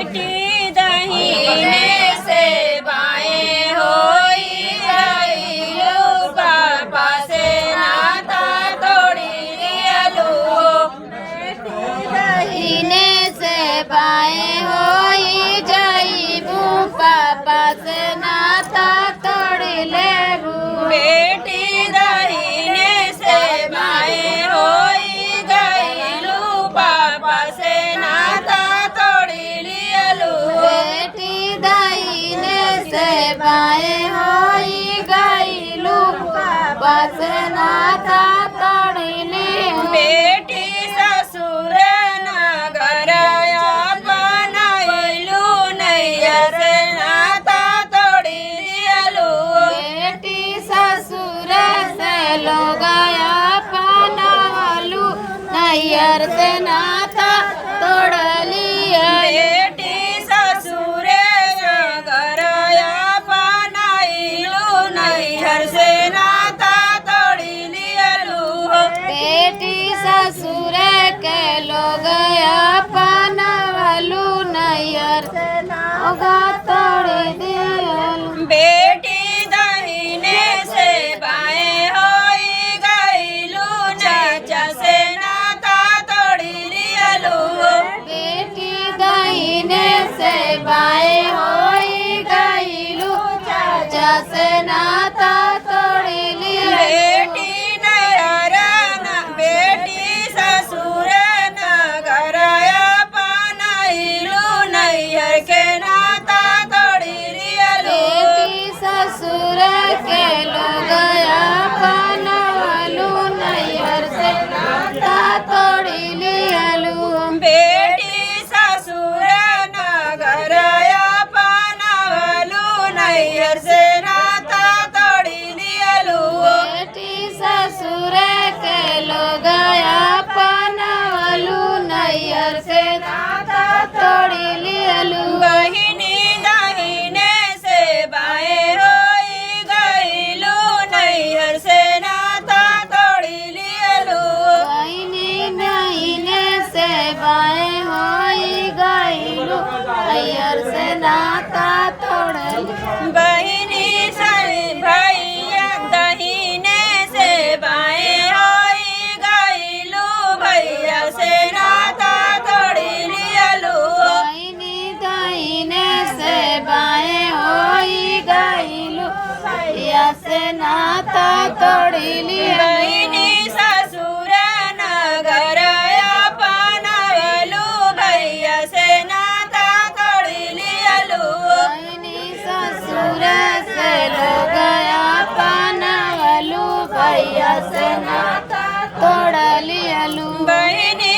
बेटी दहीने से बाएं होई गईलू पापा से नाता तोड़ी लियलू दहीने से बाएं होई जाइबू पापा से नाता तोड़ लेबू बेटी दहीने से बाएं होई गईलू पापा से नाता तोड़ी लियलू बेटी दहीने से बाएं होई गईलू पापा से नाता तोड़ लेबू बेटी ससुर नगरया बनाइलू नैयर से नाता तोड़ी लियलू बेटी ससुर से लोगया पनालू नैयर से नाता तोड़ लिया बेटी ससुर नगरया बनाइलू नैयर से नाता तोड़ी लियलू बेटी ससुर के लोगया पनालू नैयर से नाता तोड़ दियलू बेटी दहीने से बाएं होई गईलू नैया से नाता तोड़ी लियलू बेटी दहीने से बाएं होई गईलू चाचा से नाता तोड़ लिया बेटी नैयर बेटी ससुर नगरया बनाइलू नैयर के नाता तोड़ी लियलू बेटी ससुर के लोगया पनालू नैयर से नाता तोड़ लियलू बेटी ससुर नगरया बनावलू नैयर से नाता तोड़ी लियलू बेटी ससुर के लोगया पनालू नैयर से नाता तोड़ लियलू बहिनी दहीने से बाएं होई गईलू नैयर से नाता तोड़ी लियलू बहिनी दहीने से बाएं होई गईलू नैयर से नाता तोड़ बहिनी भैया दहीने से बाएं होई गईलू भैया से नाता तोड़ी लियलू बहिनी दहीने से बाएं होई गईलू भैया से नाता तोड़ लिया बहिनी ससुर नगरया बनावलू भैया से नाता तोड़ी लियलू बहिनी ससुर से लोगया पनावलू भैया से नाता तोड़ लियलू बहिनी